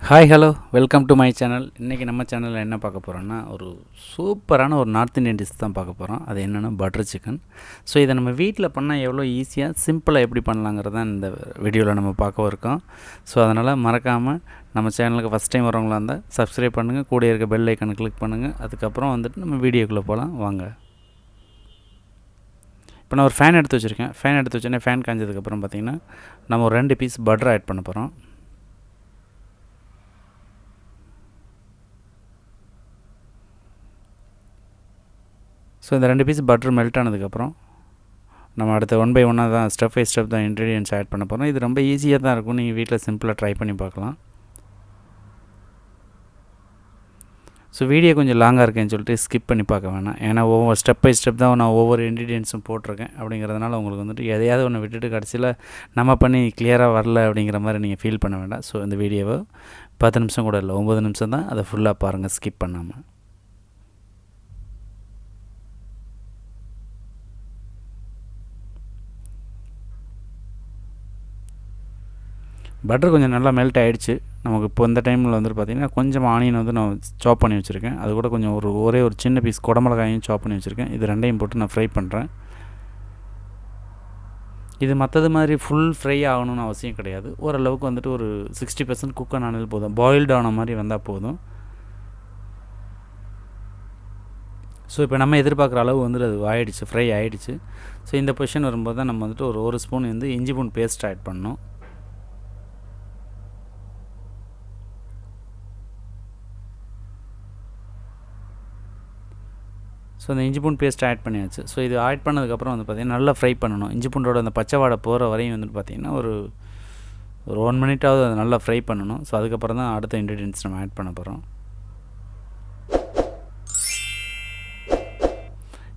Hi hello welcome to my channel. இன்றைக்கி நம்ம சேனலில் என்ன பார்க்க போகிறோன்னா ஒரு சூப்பரான ஒரு நார்த் இந்தியன் டிஷ் தான் பார்க்க போகிறோம். அது என்னென்னா பட்டர் சிக்கன். ஸோ இதை நம்ம வீட்டில் பண்ணால் எவ்வளோ ஈஸியாக சிம்பிளாக எப்படி பண்ணலாங்கிறது தான் இந்த வீடியோவில் நம்ம பார்க்க இருக்கோம். ஸோ அதனால் மறக்காமல் நம்ம சேனலுக்கு ஃபஸ்ட் டைம் வரவங்களா இருந்தால் சப்ஸ்கிரைப் பண்ணுங்கள், கூட இருக்க பெல் ஐக்கனை கிளிக் பண்ணுங்கள். அதுக்கப்புறம் வந்துட்டு நம்ம வீடியோக்குள்ளே போகலாம் வாங்க. இப்போ நான் ஒரு ஃபேன் எடுத்து வச்சுருக்கேன். ஃபேன் எடுத்து வச்சோன்னே ஃபேன் காய்ஞ்சதுக்கப்புறம் பார்த்திங்கன்னா நம்ம ஒரு 2 பீஸ் பட்டர் ஆட் பண்ண போகிறோம். ஸோ இந்த 2 பீஸ் பட்டர் மெல்ட் ஆனதுக்கப்புறம் நம்ம அடுத்த 1 பை 1 தான் ஸ்டெப் பை ஸ்டெப் தான் இன்க்ரீடியன்ட்ஸ் ஆட் பண்ண போகிறோம். இது ரொம்ப ஈஸியாக தான் இருக்கும். நீங்கள் வீட்டில் சிம்பிளாக ட்ரை பண்ணி பார்க்கலாம். ஸோ வீடியோ கொஞ்சம் லாங்காக இருக்கேன்னு சொல்லிட்டு ஸ்கிப் பண்ணி பார்க்க வேணாம். ஏன்னா ஒவ்வொரு ஸ்டெப் பை ஸ்டெப் தான் நான் ஒவ்வொரு இன்க்ரீடியன்ட்ஸும் போட்டிருக்கேன். அப்படிங்கிறதுனால உங்களுக்கு வந்துட்டு எதையாவது ஒன்று விட்டுட்டு கடைசியில் நம்ம பண்ணி கிளியராக வரல அப்படிங்கிற மாதிரி நீங்கள் ஃபீல் பண்ண வேண்டாம். ஸோ இந்த வீடியோவை 10 நிமிஷம் கூட இல்லை, 9 நிமிஷம் தான். அதை ஃபுல்லாக பாருங்கள் ஸ்கிப் பண்ணாமல். பட்டர் கொஞ்சம் நல்லா மெல்ட் ஆகிடுச்சு நமக்கு. இப்போ இந்த டைமில் வந்துட்டு பார்த்திங்கன்னா கொஞ்சம் ஆனியன் வந்து நான் சாப் பண்ணி வச்சுருக்கேன். அது கூட கொஞ்சம் ஒரே ஒரு சின்ன பீஸ் குடமிளகாயும் சாப் பண்ணி வச்சுருக்கேன். இது ரெண்டையும் போட்டு நான் ஃப்ரை பண்ணுறேன். இது மற்றது மாதிரி ஃபுல் ஃப்ரை ஆகணும்னு அவசியம் கிடையாது. ஓரளவுக்கு வந்துட்டு ஒரு 60% குக் ஆனாலும் போதும், பாயில்டு ஆன மாதிரி வந்தால் போதும். ஸோ இப்போ நம்ம எதிர்பார்க்குற அளவு வந்துட்டு அது ஆகிடுச்சு, ஃப்ரை ஆகிடுச்சு. ஸோ இந்த பொசிஷன் வரும்போது தான் நம்ம வந்துட்டு ஒரு ஸ்பூன் வந்து இஞ்சி பூண்டு பேஸ்ட் ஆட் பண்ணணும். ஸோ அந்த இஞ்சி பூண்டு பேஸ்ட் ஆட் பண்ணியாச்சு. ஸோ இது ஆட் பண்ணதுக்கப்புறம் வந்து பார்த்திங்கன்னா நல்லா ஃப்ரை பண்ணணும். இஞ்சி பூண்டோட அந்த பச்சை வாடை போகிற வரையும் வந்துட்டு பார்த்திங்கன்னா ஒரு 1 மினிட்டாவது அதை நல்லா ஃப்ரை பண்ணணும். ஸோ அதுக்கப்புறம் தான் அடுத்த இன்க்ரீடியன்ட்ஸ் நம்ம ஆட் பண்ண போகிறோம்.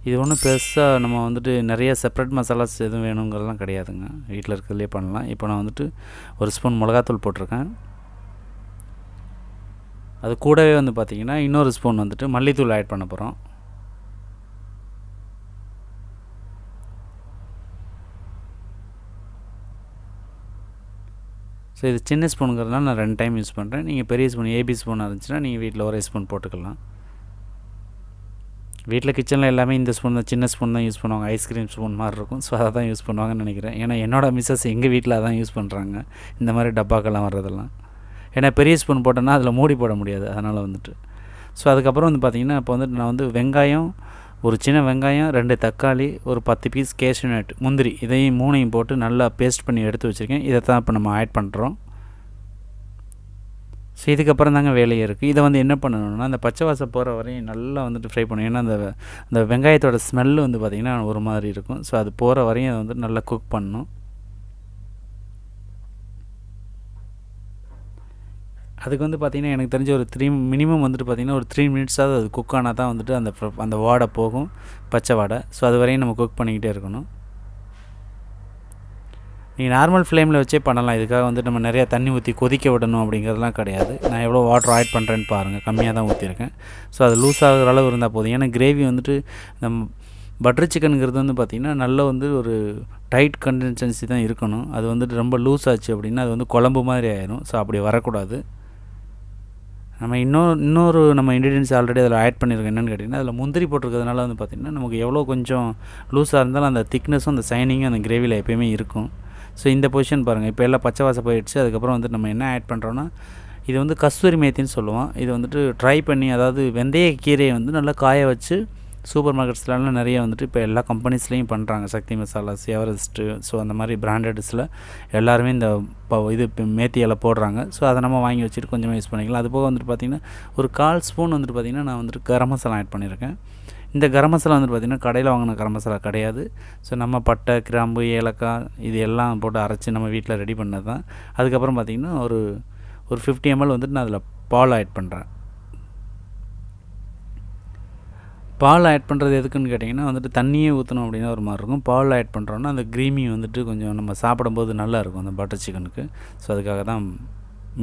இது ஒன்றும் பெருசாக நம்ம வந்துட்டு நிறைய செப்ரேட் மசாலாஸ் எதுவும் வேணுங்கிறதுலாம் கிடையாதுங்க. வீட்டில் இருக்கிறதுலே பண்ணலாம். இப்போ நான் வந்துட்டு ஒரு ஸ்பூன் மிளகாத்தூள் போட்டிருக்கேன். அது கூடவே வந்து பார்த்திங்கன்னா இன்னொரு ஸ்பூன் வந்துட்டு மல்லித்தூள் ஆட் பண்ண போகிறோம். ஸோ இது சின்ன ஸ்பூனுங்கிறதுனால நான் 2 டைம் யூஸ் பண்ணுறேன். நீங்கள் பெரிய ஸ்பூன் ஏபி ஸ்பூனாக இருந்துச்சுன்னா நீங்கள் வீட்டில் ஒரே ஸ்பூன் போட்டுக்கலாம். வீட்டில் கிச்சனில் எல்லாமே இந்த ஸ்பூன் தான், சின்ன ஸ்பூன் தான் யூஸ் பண்ணுவாங்க. ஐஸ்கிரீம் ஸ்பூன் மாதிரி இருக்கும். ஸோ அதை தான் யூஸ் பண்ணுவாங்கன்னு நினைக்கிறேன். ஏன்னா என்னோடய மிஸ்ஸஸ் எங்கள் வீட்டில் அதான் யூஸ் பண்ணுறாங்க, இந்த மாதிரி டப்பாக்கெல்லாம் வர்றதெல்லாம். ஏன்னா பெரிய ஸ்பூன் போட்டோன்னா அதில் மூடி போட முடியாது, அதனால் வந்துட்டு. ஸோ அதுக்கப்புறம் வந்து பார்த்திங்கன்னா இப்போ வந்துட்டு நான் வந்து வெங்காயம், ஒரு சின்ன வெங்காயம், 2 தக்காளி, ஒரு 10 பீஸ் கேஷ்யூநட், முந்திரி, இதையும் 3ஐயும் போட்டு நல்லா பேஸ்ட் பண்ணி எடுத்து வச்சுருக்கேன். இதை தான் இப்போ நம்ம ஆட் பண்ணுறோம். ஸோ இதுக்கப்புறம் தாங்க வேலையே இருக்குது. இதை வந்து என்ன பண்ணணும்னா அந்த பச்சை வாசம் போகிற வரையும் நல்லா வந்துட்டு ஃப்ரை பண்ணணும். ஏன்னா அந்த வெங்காயத்தோட ஸ்மெல்லு வந்து பார்த்திங்கன்னா ஒரு மாதிரி இருக்கும். ஸோ அது போகிற வரையும் அதை வந்து நல்லா குக் பண்ணணும். அதுக்கு வந்து பார்த்திங்கன்னா எனக்கு தெரிஞ்ச ஒரு மினிமம் வந்துட்டு பார்த்திங்கன்னா ஒரு 3 மினிட்ஸாவது அது குக் ஆனால் தான் வந்துட்டு அந்த வாடை போகும், பச்சை வாடை. ஸோ அது வரையும் நம்ம குக் பண்ணிக்கிட்டே இருக்கணும். நீங்கள் நார்மல் ஃப்ளேமில் வச்சே பண்ணலாம். இதுக்காக வந்துட்டு நம்ம நிறையா தண்ணி ஊற்றி கொதிக்க விடணும் அப்படிங்கிறதுலாம் கிடையாது. நான் எவ்வளோ வாட்டர் ஆட் பண்ணுறேன்னு பாருங்கள், கம்மியாக தான் ஊற்றிருக்கேன். ஸோ அது லூஸ் ஆகிற அளவு இருந்தால் போதும். ஏன்னா கிரேவி வந்துட்டு நம்ம பட்டர் சிக்கனுங்கிறது வந்து பார்த்திங்கன்னா நல்லா வந்து ஒரு டைட் கன்சிஸ்டன்சி தான் இருக்கணும். அது வந்துட்டு ரொம்ப லூஸ் ஆச்சு அப்படின்னா அது வந்து குழம்பு மாதிரி ஆயிடும். ஸோ அப்படி வரக்கூடாது. நம்ம இன்னொரு நம்ம இன்க்ரீடியன்ஸ் ஆல்ரெடி அதில் ஆட் பண்ணியிருக்கோம். என்னென்னு கேட்டிங்கன்னா அதில் முந்திரி போட்டிருக்கிறதுனால வந்து பார்த்திங்கன்னா நமக்கு எவ்வளோ கொஞ்சம் லூஸாக இருந்தாலும் அந்த திக்னஸும் அந்த சைனிங்கும் அந்த கிரேவியில் எப்போயுமே இருக்கும். ஸோ இந்த பொசிஷன் பாருங்கள். இப்போ எல்லாம் பச்சை வாசம் போயிடுச்சு. அதுக்கப்புறம் வந்துட்டு நம்ம என்ன ஆட் பண்ணுறோன்னா இது வந்து கஸ்தூரி மேத்தின்னு சொல்லுவோம். இது வந்துட்டு ட்ரை பண்ணி, அதாவது வெந்தய கீரையை வந்து நல்லா காய வச்சு சூப்பர் மார்க்கெட்ஸ்லாம் நிறைய வந்துட்டு இப்போ எல்லா கம்பெனிஸ்லேயும் பண்ணுறாங்க. சக்தி மசாலாஸ், எவரெஸ்ட்டு, ஸோ அந்த மாதிரி பிராண்டட்ஸில் எல்லாருமே இந்த இது மேத்தி இலை போடுறாங்க. ஸோ அதை நம்ம வாங்கி வச்சுட்டு கொஞ்சமாக யூஸ் பண்ணிக்கலாம். அது போக வந்துட்டு பார்த்திங்கன்னா ஒரு 1/4 ஸ்பூன் வந்துட்டு பார்த்திங்கன்னா நான் வந்துட்டு கரம் மசாலா ஆட் பண்ணியிருக்கேன். இந்த கரம் மசாலா வந்துட்டு பார்த்திங்கன்னா கடையில் வாங்கின கரம் மசாலா கிடையாது. ஸோ நம்ம பட்டை, கிராம்பு, ஏலக்காய் இது எல்லாம் போட்டு அரைச்சி நம்ம வீட்டில் ரெடி பண்ணது தான். அதுக்கப்புறம் பார்த்திங்கன்னா ஒரு 50 ml வந்துட்டு நான் அதில் பால் ஆட் பண்ணுறேன். பால் ஆட் பண்ணுறது எதுக்குன்னு கேட்டிங்கன்னா வந்துட்டு தண்ணியே ஊற்றணும் அப்படின்னா ஒரு மாதிரி இருக்கும். பால் ஆட் பண்ணுறோன்னா அந்த க்ரீமி வந்துட்டு கொஞ்சம் நம்ம சாப்பிடும்போது நல்லாயிருக்கும் அந்த பட்டர் சிக்கனுக்கு. ஸோ அதுக்காக தான்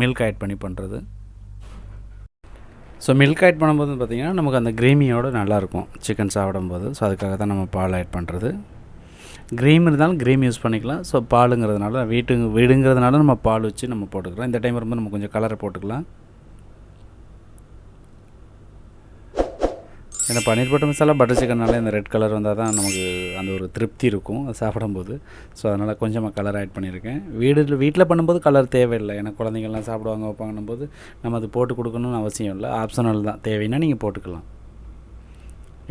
மில்க் ஆட் பண்ணி பண்ணுறது. ஸோ மில்க் ஆட் பண்ணும்போது பார்த்திங்கன்னா நமக்கு அந்த கிரேமியோடு நல்லாயிருக்கும் சிக்கன் சாப்பிடும்போது. ஸோ அதுக்காக தான் நம்ம பால் ஆட் பண்ணுறது. க்ரீம் இருந்தாலும் க்ரீம் யூஸ் பண்ணிக்கலாம். ஸோ பாலுங்கிறதுனால வீடுங்கிறதுனால நம்ம பால் வச்சு நம்ம போட்டுக்கலாம். இந்த டைம் வரும்போது நம்ம கொஞ்சம் கலரை போட்டுக்கலாம். ஏன்னா பன்னீர் பட்டர் மசாலா பட்டர் சிக்கன்னால இந்த ரெட் கலர் வந்தால் தான் நமக்கு அந்த ஒரு திருப்தி இருக்கும் அது சாப்பிடும்போது. ஸோ அதனால் கொஞ்சமாக கலர் ஆட் பண்ணியிருக்கேன். வீட்டில் பண்ணும்போது கலர் தேவையில்லை. ஏன்னா குழந்தைங்கள்லாம் சாப்பிடுவாங்க வைப்பாங்கன்னும் போது நம்ம அது போட்டு கொடுக்கணும்னு அவசியம் இல்லை. ஆப்ஷனல் தான். தேவைன்னா நீங்கள் போட்டுக்கலாம்.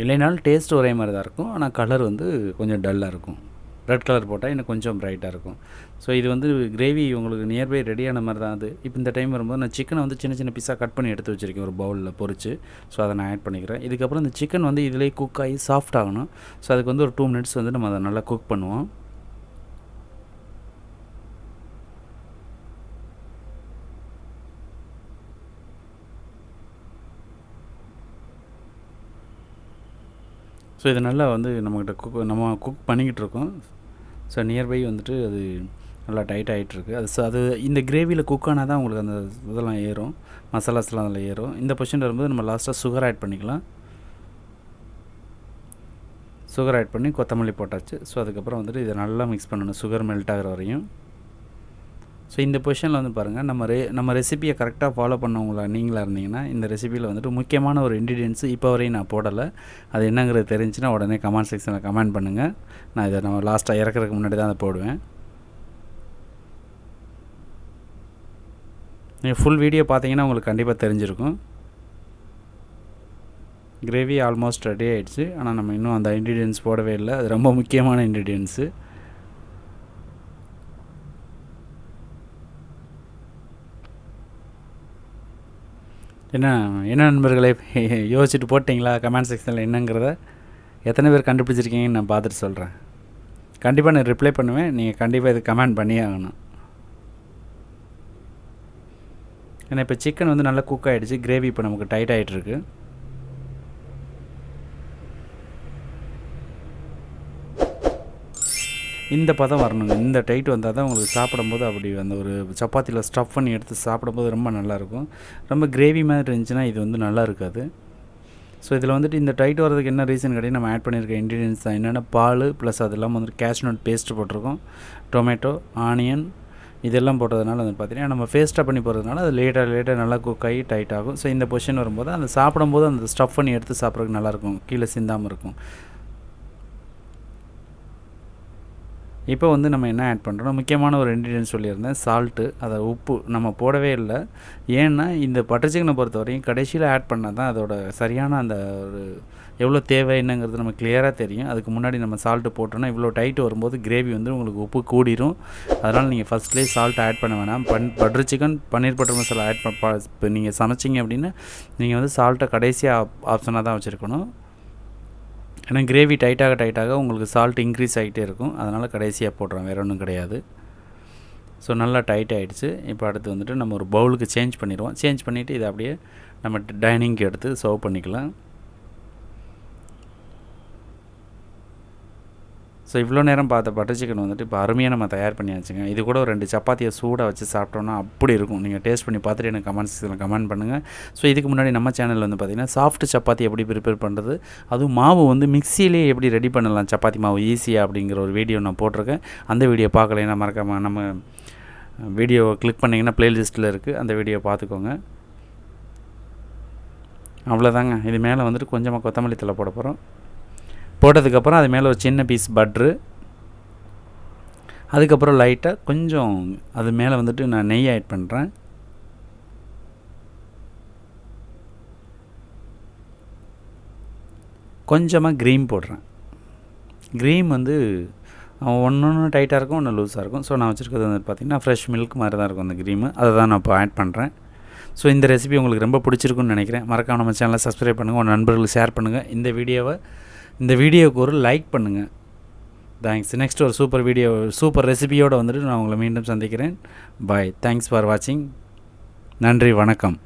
இல்லைனாலும் டேஸ்ட் ஒரே மாதிரி தான் இருக்கும். ஆனால் கலர் வந்து கொஞ்சம் டல்லாக இருக்கும். ரெட் கலர் போட்டால் இன்னும் கொஞ்சம் ப்ரைட்டாக இருக்கும். ஸோ இது வந்து கிரேவி உங்களுக்கு நியர்பை ரெடியான மாதிரி தான் அது. இப்போ இந்த டைம் வரும்போது நான் சிக்கனை வந்து சின்ன சின்ன பீஸாக கட் பண்ணி எடுத்து வச்சுருக்கேன் ஒரு பவுலில் பொரிச்சு. ஸோ அதை நான் ஆட் பண்ணிக்கிறேன். இதுக்கப்புறம் இந்த சிக்கன் வந்து இதிலே குக் ஆகி சாஃப்ட் ஆகணும். ஸோ அதுக்கு வந்து ஒரு 2 மினிட்ஸ் வந்து நம்ம அதை நல்லா குக் பண்ணுவோம். ஸோ இது நல்லா வந்து நம்ம குக் பண்ணிக்கிட்டு இருக்கோம். ஸோ நியர்பை வந்துட்டு அது நல்லா டைட் ஆகிட்டுருக்கு. அது இந்த கிரேவியில் குக் ஆனால் தான் உங்களுக்கு அந்த இதெல்லாம் ஏறும், மசாலாஸ்லாம் அதில் ஏறும். இந்த பொசிஷன் வரும்போது நம்ம லாஸ்ட்டாக சுகர் ஆட் பண்ணிக்கலாம். சுகர் ஆட் பண்ணி கொத்தமல்லி போட்டாச்சு. ஸோ அதுக்கப்புறம் வந்துட்டு இதை நல்லா மிக்ஸ் பண்ணணும் சுகர் மெல்ட் ஆகிற வரையும். ஸோ இந்த பொசிஷனில் வந்து பாருங்கள், நம்ம ரெசிப்பியை கரெக்டாக ஃபாலோ பண்ணவங்களா நீங்களாக இருந்தீங்கன்னா இந்த ரெசிப்பியில் வந்துட்டு முக்கியமான ஒரு இன்க்ரீடியன்ட்ஸு இப்போ வரையும் நான் போடலை. அது என்னங்கிறது தெரிஞ்சுன்னா உடனே கமெண்ட் செக்ஷனில் கமெண்ட் பண்ணுங்கள். நான் இதை லாஸ்ட்டாக இறக்குறதுக்கு முன்னாடி தான் அதை போடுவேன். நீங்கள் ஃபுல் வீடியோ பார்த்தீங்கன்னா உங்களுக்கு கண்டிப்பாக தெரிஞ்சிருக்கும். கிரேவி ஆல்மோஸ்ட் ரெடி ஆகிடுச்சு. ஆனால் நம்ம இன்னும் அந்த இன்க்ரீடியன்ட்ஸ் போடவே இல்லை. அது ரொம்ப முக்கியமான இன்க்ரீடியன்ட்ஸு. என்ன நண்பர்களே, யோசிச்சுட்டு போட்டிங்களா கமெண்ட் செக்ஷனில் என்னங்கிறத? எத்தனை பேர் கண்டுபிடிச்சிருக்கீங்கன்னு நான் பார்த்துட்டு சொல்கிறேன். கண்டிப்பாக நான் ரிப்ளை பண்ணுவேன். நீங்கள் கண்டிப்பாக இது கமெண்ட் பண்ணியே ஆகணும். ஏன்னா இப்போ சிக்கன் வந்து நல்லா குக் ஆகிடுச்சு. கிரேவி இப்போ நமக்கு டைட் ஆகிட்டுருக்கு. இந்த பதம் வரணுங்க. இந்த டைட் வந்தால் தான் உங்களுக்கு சாப்பிடும்போது அப்படி அந்த ஒரு சப்பாத்தியில் ஸ்டஃப் பண்ணி எடுத்து சாப்பிடும்போது ரொம்ப நல்லாயிருக்கும். ரொம்ப கிரேவி மாதிரி இருந்துச்சுன்னா இது வந்து நல்லா இருக்காது. ஸோ இதில் வந்துட்டு இந்த டைட் வரதுக்கு என்ன ரீசன் கேட்டிங்கன்னா நம்ம ஆட் பண்ணியிருக்க இன்க்ரீடியன்ஸ் தான். என்னென்னா பால் ப்ளஸ் அது இல்லாமல் வந்துட்டு கேஷ்நட் பேஸ்ட்டு போட்டிருக்கோம், டொமேட்டோ, ஆனியன் இதெல்லாம் போட்டதுனால வந்து பார்த்திங்கன்னா நம்ம பேஸ்ட்டாக பண்ணி போகிறதுனால அது லேட்டாக நல்லா குக் ஆகி டைட் ஆகும். ஸோ இந்த பொசிஷன் வரும்போது அந்த சாப்பிடும்போது அந்த ஸ்டஃப் பண்ணி எடுத்து சாப்பிட்றதுக்கு நல்லாயிருக்கும், கீழே சிந்தாமல் இருக்கும். இப்போ வந்து நம்ம என்ன ஆட் பண்ணுறோம், முக்கியமான ஒரு இன்க்ரீடியன்ட் சொல்லியிருந்தேன், சால்ட்டு. அதை உப்பு நம்ம போடவே இல்லை. ஏன்னா இந்த பட்டர் சிக்கனை பொறுத்த வரையும் கடைசியில் ஆட் பண்ணால் தான் அதோட சரியான அந்த ஒரு எவ்வளோ தேவை என்னங்கிறது நமக்கு கிளியராக தெரியும். அதுக்கு முன்னாடி நம்ம சால்ட்டு போட்டோன்னா இவ்வளோ டைட் வரும்போது கிரேவி வந்து உங்களுக்கு உப்பு கூடிரும். அதனால் நீங்கள் ஃபஸ்ட்லேயே சால்ட் ஆட் பண்ண வேணாம். பட்டர் சிக்கன் பன்னீர் பட்டர் மசாலா ஆட் இப்போ நீங்கள் சமைச்சிங்க அப்படின்னா நீங்கள் வந்து சால்ட்டை கடைசியாக ஆப்ஷனாக தான் வச்சுருக்கணும். ஏன்னா கிரேவி டைட்டாக உங்களுக்கு சால்ட் இன்க்ரீஸ் ஆகிட்டே இருக்கும். அதனால் கடைசியாக போடுறோம், வேறு ஒன்றும் கிடையாது. ஸோ நல்லா டைட் ஆகிடுச்சு. இப்போ அடுத்து வந்துட்டு நம்ம ஒரு பவுலுக்கு சேஞ்ச் பண்ணிடுவோம். சேஞ்ச் பண்ணிவிட்டு இதை அப்படியே நம்ம டைனிங்க்கு எடுத்து சர்வ் பண்ணிக்கலாம். ஸோ இவ்வளோ நேரம் பார்த்த பட்டர் சிக்கன் வந்துட்டு இப்போ அருமையாக நம்ம தயார் பண்ணியாச்சுங்க. இது கூட ஒரு 2 சப்பாத்தியை சூடாக வச்சு சாப்பிட்டோன்னா அப்படி இருக்கும். நீங்கள் டேஸ்ட் பண்ணி பார்த்துட்டு எனக்கு கமெண்ட் செக்ஷனில் கமெண்ட் பண்ணுங்கள். ஸோ இதுக்கு முன்னாடி நம்ம சேனலில் வந்து பார்த்திங்கன்னா சாஃப்ட் சப்பாத்தி எப்படி ப்ரிப்பேர் பண்ணுறது, அதுவும் மாவு வந்து மிக்சியிலேயே எப்படி ரெடி பண்ணலாம் சப்பாத்தி மாவு ஈஸியாக அப்படிங்கிற ஒரு வீடியோ நான் போட்டிருக்கேன். அந்த வீடியோ பார்க்கலைன்னா மறக்காமல் நம்ம வீடியோவை கிளிக் பண்ணிங்கன்னா ப்ளேலிஸ்ட்டில் இருக்குது, அந்த வீடியோ பார்த்துக்கோங்க. அவ்வளோதாங்க. இது மேலே வந்துட்டு கொஞ்சமாக கொத்தமல்லி தழை போட போகிறோம். போட்டதுக்கப்புறம் அது மேலே ஒரு சின்ன பீஸ் பட்ரு, அதுக்கப்புறம் லைட்டாக கொஞ்சம் அது மேலே வந்துட்டு நான் நெய் ஆட் பண்ணுறேன். கொஞ்சமாக க்ரீம் போடுறேன். க்ரீம் வந்து ஒன்று டைட்டாக இருக்கும், ஒன்று லூஸாக இருக்கும். ஸோ நான் வச்சுருக்கிறது வந்து பார்த்திங்கன்னா ஃப்ரெஷ் மில்க் மாதிரி தான் இருக்கும் அந்த க்ரீமு. அதை தான் நான் இப்போ ஆட் பண்ணுறேன். ஸோ இந்த ரெசிபி உங்களுக்கு ரொம்ப பிடிச்சிருக்குன்னு நினைக்கிறேன். மறக்காம நம்ம சேனலை சப்ஸ்கிரைப் பண்ணுங்கள், உங்கள் நண்பர்களுக்கு ஷேர் பண்ணுங்கள். இந்த வீடியோவுக்கு ஒரு லைக் பண்ணுங்கள். தேங்க்ஸ். நெக்ஸ்ட் ஒரு சூப்பர் ரெசிபியோடு வந்துட்டு நான் உங்களை மீண்டும் சந்திக்கிறேன். பாய். தேங்க்ஸ் ஃபார் வாட்சிங். நன்றி, வணக்கம்.